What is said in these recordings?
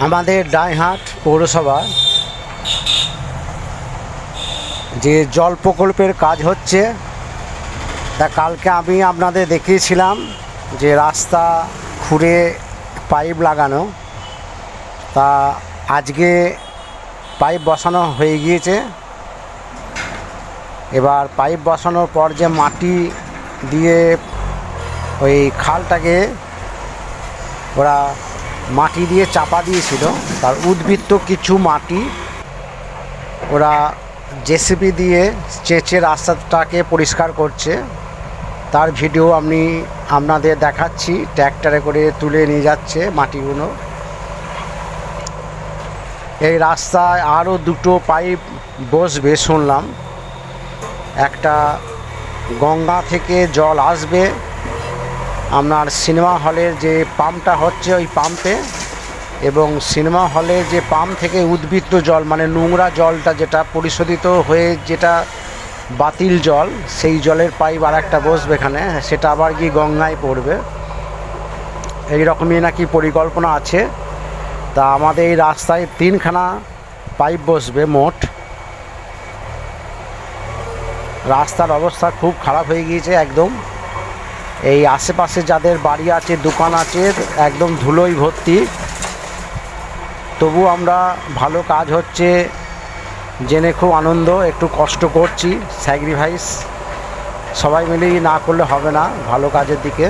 আমাদের ডাইহাট পৌরসভা যে জল প্রকল্পের কাজ হচ্ছে, তা কালকে আমি আপনাদের দেখিয়েছিলাম যে রাস্তা খুঁড়ে পাইপ লাগানো। তা আজকে পাইপ বসানো হয়ে গিয়েছে। এবার পাইপ বসানোর পর যে মাটি দিয়ে ওই খালটাকে ওরা মাটি দিয়ে চাপা দিয়েছিল, তার উদ্বৃত্ত কিছু মাটি ওরা জেসিবি দিয়ে চেঁচে রাস্তাটাকে পরিষ্কার করছে। তার ভিডিও আমি আপনাদের দেখাচ্ছি। ট্র্যাক্টরে করে তুলে নিয়ে যাচ্ছে মাটিগুলো। এই রাস্তায় আরও দুটো পাইপ বসবে শুনলাম। একটা গঙ্গা থেকে জল আসবে আপনার সিনেমা হলের যে পাম্পটা হচ্ছে ওই পাম্পে, এবং সিনেমা হলের যে পাম্প থেকে উদ্বৃত্ত জল মানে নোংরা জলটা যেটা পরিশোধিত হয়ে যেটা বাতিল জল, সেই জলের পাইপ আর একটা বসবে এখানে, সেটা আবার কি গঙ্গায় পড়বে। এই রকমই নাকি পরিকল্পনা আছে। তা আমাদের এই রাস্তায় 3খানা পাইপ বসবে মোট। রাস্তার অবস্থা খুব খারাপ হয়ে গিয়েছে একদম। এই আশেপাশে যাদের বাড়ি আছে, দোকান আছে, একদম ধুলোয় ভর্তি। তবু আমরা ভালো কাজ হচ্ছে জেনে খুব আনন্দ, একটু কষ্ট করছি, স্যাক্রিফাইস সবাই মিলেই না করলে হবে না ভালো কাজের দিকে।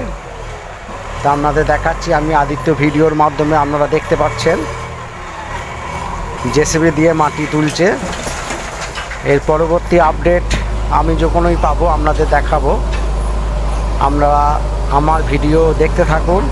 তা আপনাদের দেখাচ্ছি আমি আদিত্য ভিডিওর মাধ্যমে। আপনারা দেখতে পাচ্ছেন জেসিবি দিয়ে মাটি তুলছে। এর পরবর্তী আপডেট আমি যখনই পাবো আপনাদের দেখাবো। আপনারা আমার ভিডিও দেখতে থাকুন।